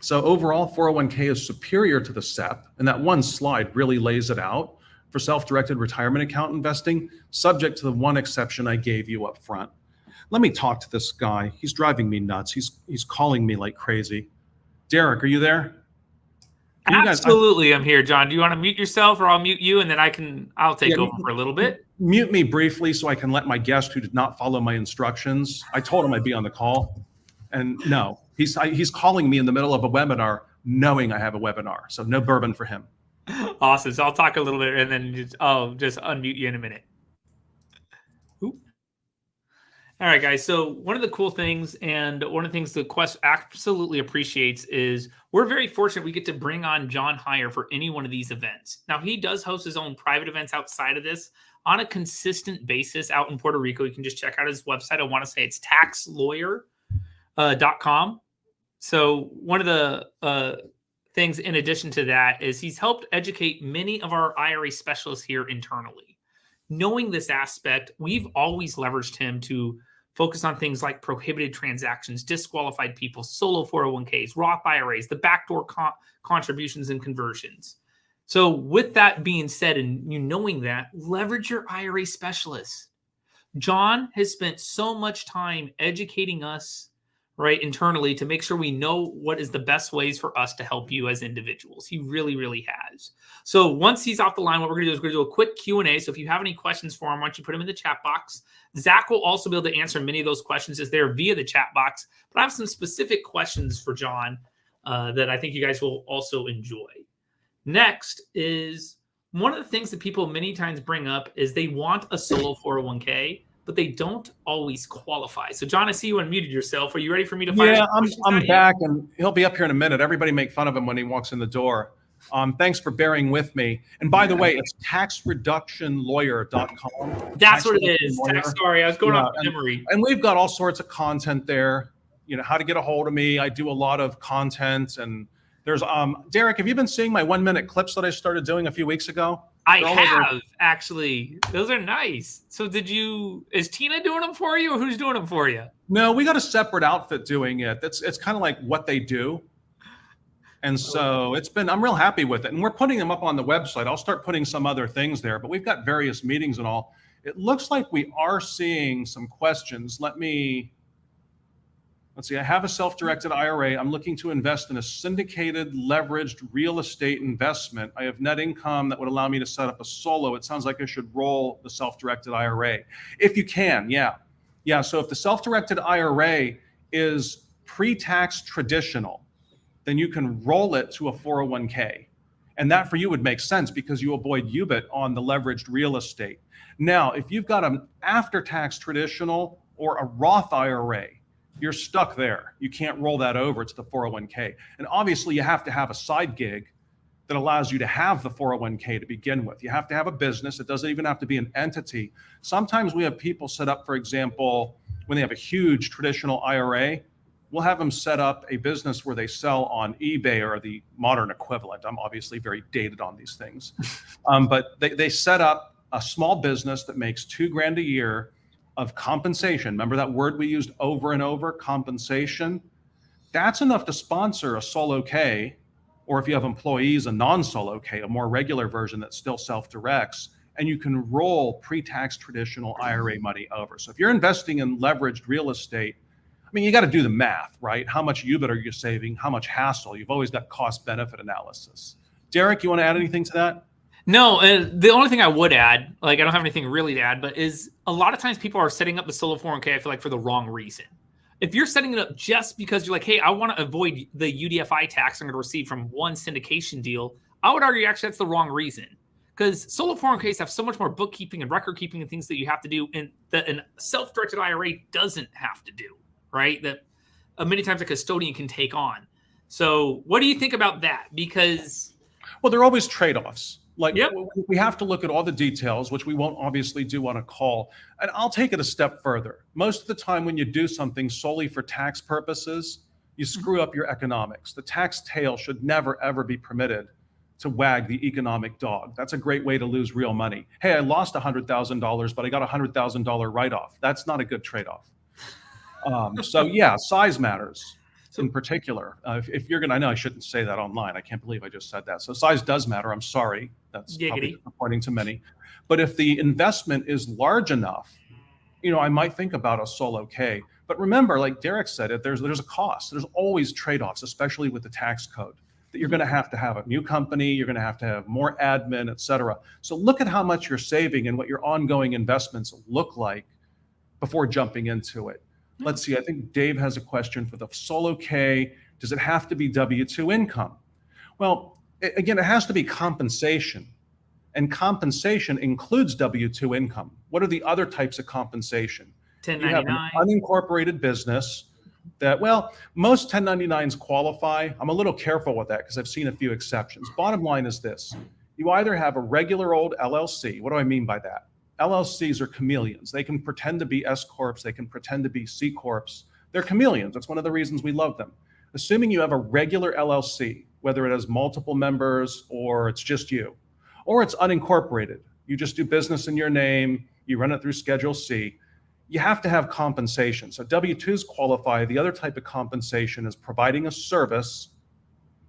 So overall, 401k is superior to the SEP, and that one slide really lays it out for self-directed retirement account investing, subject to the one exception I gave you up front. Let me talk to this guy. He's driving me nuts. He's calling me like crazy. Derek, are you there? Absolutely, I'm here, John. Do you want to mute yourself, or I'll mute you, and then I'll take over for a little bit? Mute me briefly so I can let my guest who did not follow my instructions. I told him I'd be on the call, and no, he's calling me in the middle of a webinar, knowing I have a webinar. So no bourbon for him. Awesome. So I'll talk a little bit, and then I'll just unmute you in a minute. Oop. All right, guys. So one of the cool things, and one of the things the Quest absolutely appreciates, is we're very fortunate we get to bring on John Hyre for any one of these events. Now, he does host his own private events outside of this on a consistent basis out in Puerto Rico. You can just check out his website. I want to say it's taxlawyer.com. So one of the things in addition to that is he's helped educate many of our IRA specialists here internally. Knowing this aspect, we've always leveraged him to focus on things like prohibited transactions, disqualified people, solo 401ks, Roth IRAs, the backdoor contributions and conversions. So with that being said, and you knowing that, leverage your IRA specialists. John has spent so much time educating us right internally to make sure we know what is the best ways for us to help you as individuals. He really, really has. So once he's off the line, what we're going to do is we're going to do a quick Q&A. So if you have any questions for him, why don't you put them in the chat box? Zach will also be able to answer many of those questions as they're via the chat box. But I have some specific questions for John that I think you guys will also enjoy. Next is one of the things that people many times bring up is they want a solo 401k, but they don't always qualify. So John, I see you unmuted yourself. Are you ready for me to fire? Yeah, I'm back, and he'll be up here in a minute. Everybody make fun of him when he walks in the door. Thanks for bearing with me. And by the way, it's taxreductionlawyer.com. That's what it is. Sorry, I was going off memory. And we've got all sorts of content there. You know, how to get a hold of me. I do a lot of content, and there's Derek, have you been seeing my 1-minute clips that I started doing a few weeks ago? I have, actually. Those are nice. So is Tina doing them for you, or who's doing them for you? No, we got a separate outfit doing it. It's kind of like what they do. And so I'm real happy with it. And we're putting them up on the website. I'll start putting some other things there, but we've got various meetings and all. It looks like we are seeing some questions. Let's see, I have a self-directed IRA. I'm looking to invest in a syndicated leveraged real estate investment. I have net income that would allow me to set up a solo. It sounds like I should roll the self-directed IRA. If you can, yeah. Yeah, so if the self-directed IRA is pre-tax traditional, then you can roll it to a 401k. And that for you would make sense because you avoid UBIT on the leveraged real estate. Now, if you've got an after-tax traditional or a Roth IRA, you're stuck there. You can't roll that over to the 401k. And obviously you have to have a side gig that allows you to have the 401k to begin with. You have to have a business. It doesn't even have to be an entity. Sometimes we have people set up, for example, when they have a huge traditional IRA, we'll have them set up a business where they sell on eBay or the modern equivalent. I'm obviously very dated on these things. But they set up a small business that makes $2,000 a year of compensation. Remember that word we used over and over, compensation? That's enough to sponsor a solo K, or if you have employees, a non-solo K, a more regular version that still self-directs, and you can roll pre-tax traditional IRA money over. So if you're investing in leveraged real estate, I mean, you got to do the math, right? How much UBIT are you saving? How much hassle? You've always got cost-benefit analysis. Derek, you want to add anything to that? No, and the only thing I would add, like I don't have anything really to add, but is a lot of times people are setting up the solo 401k, I feel like, for the wrong reason. If you're setting it up just because you're like, hey, I want to avoid the UDFI tax I'm going to receive from one syndication deal, I would argue actually that's the wrong reason. Because solo 401ks have so much more bookkeeping and record keeping and things that you have to do, and that a self-directed IRA doesn't have to do, right? That many times a custodian can take on. So what do you think about that? Because... Well, there are always trade-offs. Like, yep. We have to look at all the details, which we won't obviously do on a call. And I'll take it a step further. Most of the time when you do something solely for tax purposes, you screw up your economics. The tax tail should never, ever be permitted to wag the economic dog. That's a great way to lose real money. Hey, I lost $100,000, but I got a $100,000 write-off. That's not a good trade-off. So yeah, size matters. In particular, if you're gonna, I know I shouldn't say that online. I can't believe I just said that. So size does matter. I'm sorry. That's probably disappointing to many. But if the investment is large enough, you know, I might think about a solo K. But remember, like Derek said, there's a cost. There's always trade-offs, especially with the tax code, that you're gonna have a new company, you're gonna have more admin, et cetera. So look at how much you're saving and what your ongoing investments look like before jumping into it. Let's see, I think Dave has a question for the solo K. Does it have to be W-2 income? Well, again, it has to be compensation. And compensation includes W-2 income. What are the other types of compensation? 1099. You have an unincorporated business that, well, most 1099s qualify. I'm a little careful with that because I've seen a few exceptions. Bottom line is this. You either have a regular old LLC. What do I mean by that? LLCs are chameleons. They can pretend to be S Corps. They can pretend to be C Corps. They're chameleons. That's one of the reasons we love them. Assuming you have a regular LLC, whether it has multiple members or it's just you, or it's unincorporated, you just do business in your name, you run it through Schedule C, you have to have compensation. So W-2s qualify. The other type of compensation is providing a service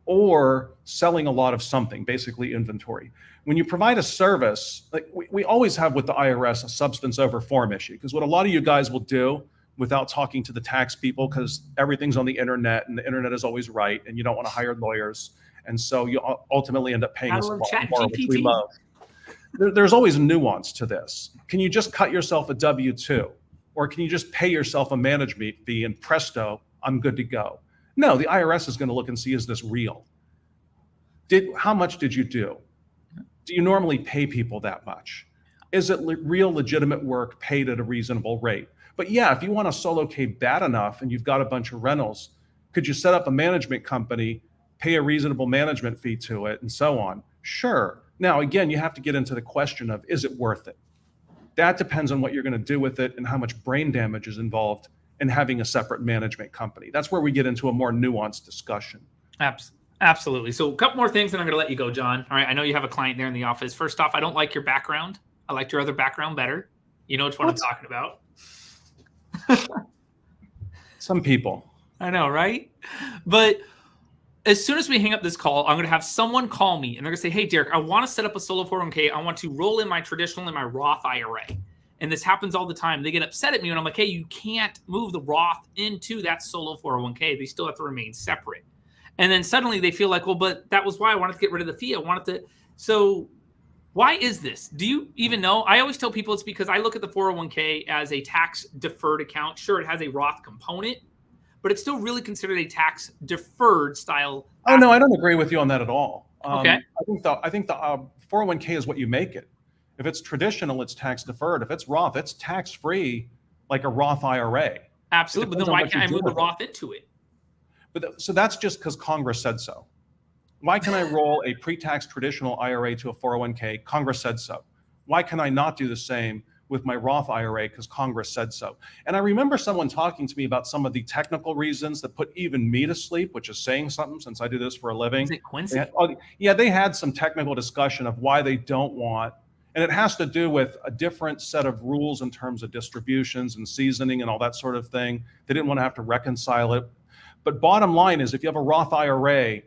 or selling a lot of something, basically inventory. When you provide a service, like we always have with the IRS a substance over form issue, because what a lot of you guys will do without talking to the tax people, because everything's on the internet and the internet is always right and you don't want to hire lawyers. And so you ultimately end up paying us more, which we love. There's always nuance to this. Can you just cut yourself a W-2? Or can you just pay yourself a management fee and presto, I'm good to go? No, the IRS is going to look and see, is this real? How much did you do? Do you normally pay people that much? Is it real legitimate work paid at a reasonable rate? But yeah, if you want a solo K bad enough and you've got a bunch of rentals, could you set up a management company, pay a reasonable management fee to it, and so on? Sure. Now, again, you have to get into the question of, is it worth it? That depends on what you're going to do with it and how much brain damage is involved in having a separate management company. That's where we get into a more nuanced discussion. Absolutely. So a couple more things, and I'm going to let you go, John. All right. I know you have a client there in the office. First off, I don't like your background. I liked your other background better. You know which one I'm talking about. Some people. I know, right? But as soon as we hang up this call, I'm going to have someone call me, and they're going to say, hey, Derek, I want to set up a solo 401k. I want to roll in my traditional and my Roth IRA. And this happens all the time. They get upset at me when I'm like, hey, you can't move the Roth into that solo 401k. They still have to remain separate. And then suddenly they feel like, well, but that was why I wanted to get rid of the fee. I wanted to. So why is this? Do you even know? I always tell people it's because I look at the 401k as a tax deferred account. Sure, it has a Roth component, but it's still really considered a tax deferred style. Oh, no, I don't agree with you on that at all. Okay. I think the 401k is what you make it. If it's traditional, it's tax deferred. If it's Roth, it's tax free, like a Roth IRA. Absolutely. But then why can't I move the Roth into it? So that's just because Congress said so. Why can I roll a pre-tax traditional IRA to a 401k? Congress said so. Why can I not do the same with my Roth IRA? Because Congress said so. And I remember someone talking to me about some of the technical reasons that put even me to sleep, which is saying something since I do this for a living. Is it Quincy? They had some technical discussion of why they don't want, and it has to do with a different set of rules in terms of distributions and seasoning and all that sort of thing. They didn't want to have to reconcile it. But bottom line is, if you have a Roth IRA,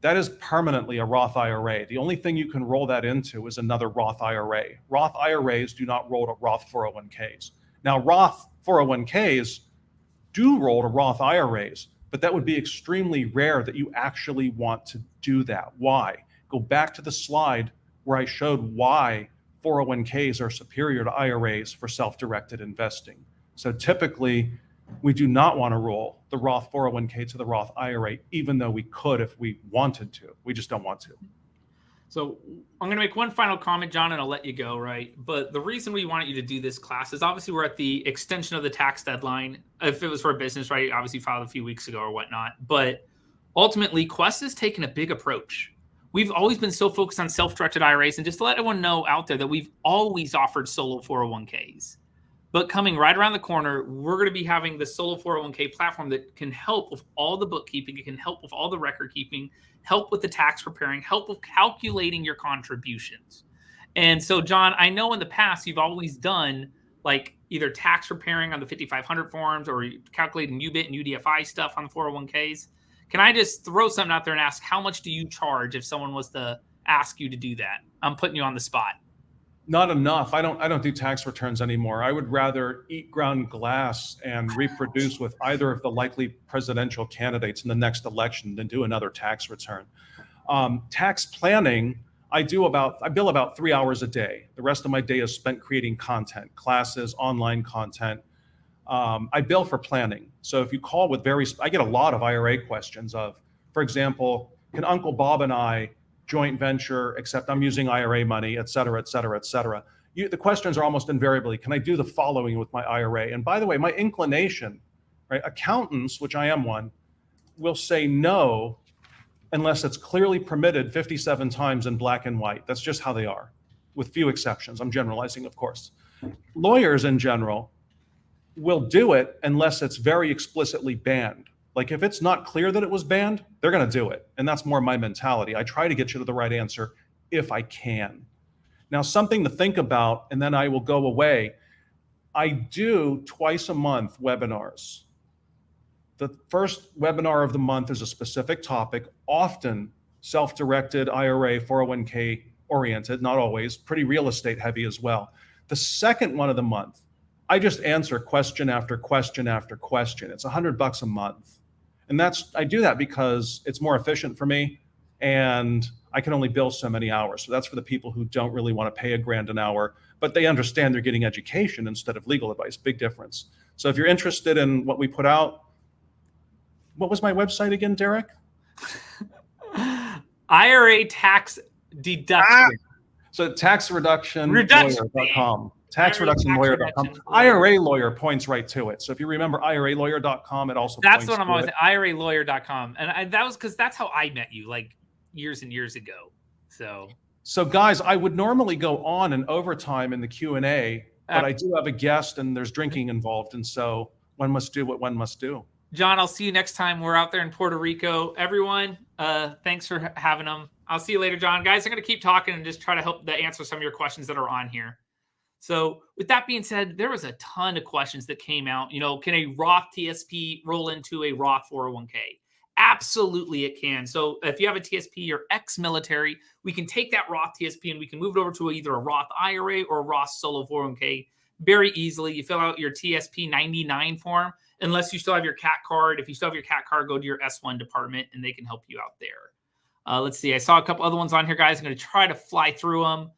that is permanently a Roth IRA. The only thing you can roll that into is another Roth IRA. Roth IRAs do not roll to Roth 401ks. Now, Roth 401ks do roll to Roth IRAs, but that would be extremely rare that you actually want to do that. Why? Go back to the slide where I showed why 401ks are superior to IRAs for self-directed investing. So typically, we do not want to roll the Roth 401k to the Roth IRA, even though we could if we wanted to. We just don't want to. So I'm going to make one final comment, John, and I'll let you go, right? But the reason we wanted you to do this class is obviously we're at the extension of the tax deadline. If it was for a business, right, obviously filed a few weeks ago or whatnot. But ultimately, Quest has taken a big approach. We've always been so focused on self-directed IRAs, and just to let everyone know out there that we've always offered solo 401ks. But coming right around the corner, we're going to be having the solo 401k platform that can help with all the bookkeeping. It can help with all the record keeping, help with the tax preparing, help with calculating your contributions. And so, John, I know in the past you've always done like either tax preparing on the 5500 forms or calculating UBIT and UDFI stuff on the 401ks. Can I just throw something out there and ask, how much do you charge if someone was to ask you to do that? I'm putting you on the spot. Not enough. I don't do tax returns anymore. I would rather eat ground glass and reproduce with either of the likely presidential candidates in the next election than do another tax return. Tax planning, I bill about 3 hours a day. The rest of my day is spent creating content, classes, online content. I bill for planning. So if you call with I get a lot of IRA questions of, for example, can Uncle Bob and I joint venture, except I'm using IRA money, et cetera, et cetera, et cetera. The questions are almost invariably, can I do the following with my IRA? And by the way, my inclination, right, accountants, which I am one, will say no unless it's clearly permitted 57 times in black and white. That's just how they are, with few exceptions. I'm generalizing, of course. Lawyers in general will do it unless it's very explicitly banned. Like if it's not clear that it was banned, they're going to do it. And that's more my mentality. I try to get you to the right answer if I can. Now, something to think about, and then I will go away. I do twice a month webinars. The first webinar of the month is a specific topic, often self-directed IRA, 401k oriented, not always, pretty real estate heavy as well. The second one of the month, I just answer question after question after question. It's $100 a month. And I do that because it's more efficient for me and I can only bill so many hours. So that's for the people who don't really want to pay $1,000 an hour, but they understand they're getting education instead of legal advice. Big difference. So if you're interested in what we put out, what was my website again, Derek? IRA tax deduction. So Reduction. taxreductionlawyer.com. Taxreductionlawyer.com. Tax reduction. IRA lawyer points right to it. So if you remember IRAlawyer.com, it also That's points what I'm to always it. IRAlawyer.com. And that was because that's how I met you, like years and years ago. So guys, I would normally go on in overtime in the Q&A, but I do have a guest and there's drinking involved. And so one must do what one must do. John, I'll see you next time. We're out there in Puerto Rico. Everyone, thanks for having them. I'll see you later, John. Guys, I'm going to keep talking and just try to help to answer some of your questions that are on here. So with that being said, there was a ton of questions that came out. You know, can a Roth TSP roll into a Roth 401k? Absolutely it can. So if you have a TSP or ex-military, we can take that Roth TSP and we can move it over to either a Roth IRA or a Roth solo 401k very easily. You fill out your TSP 99 form, unless you still have your CAT card. If you still have your CAT card, go to your S1 department and they can help you out there. Let's see. I saw a couple other ones on here, guys. I'm going to try to fly through them.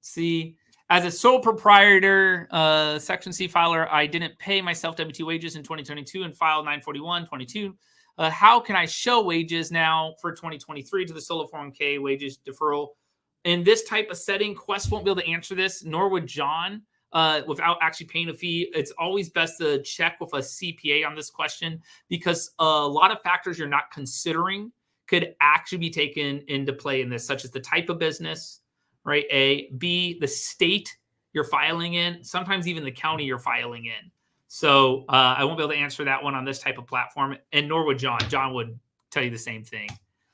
See, as a sole proprietor, Section C filer, I didn't pay myself W-2 wages in 2022 and filed 941-22. How can I show wages now for 2023 to the solo 401k wages deferral? In this type of setting, Quest won't be able to answer this, nor would John, without actually paying a fee. It's always best to check with a CPA on this question because a lot of factors you're not considering could actually be taken into play in this, such as the type of business, right? A, B, the state you're filing in, sometimes even the county you're filing in. So I won't be able to answer that one on this type of platform, and nor would John. John would tell you the same thing.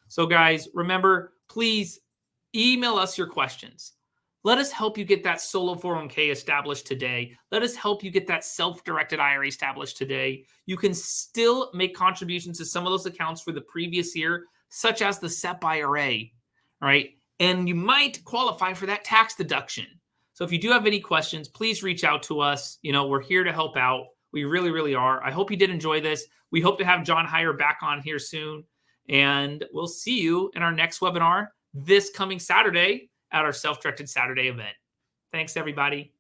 So guys, remember, please email us your questions. Let us help you get that solo 401k established today. Let us help you get that self-directed IRA established today. You can still make contributions to some of those accounts for the previous year, such as the SEP IRA, right? And you might qualify for that tax deduction. So if you do have any questions, please reach out to us. You know, we're here to help out. We really, really are. I hope you did enjoy this. We hope to have John Hyre back on here soon. And we'll see you in our next webinar this coming Saturday at our Self-Directed Saturday event. Thanks, everybody.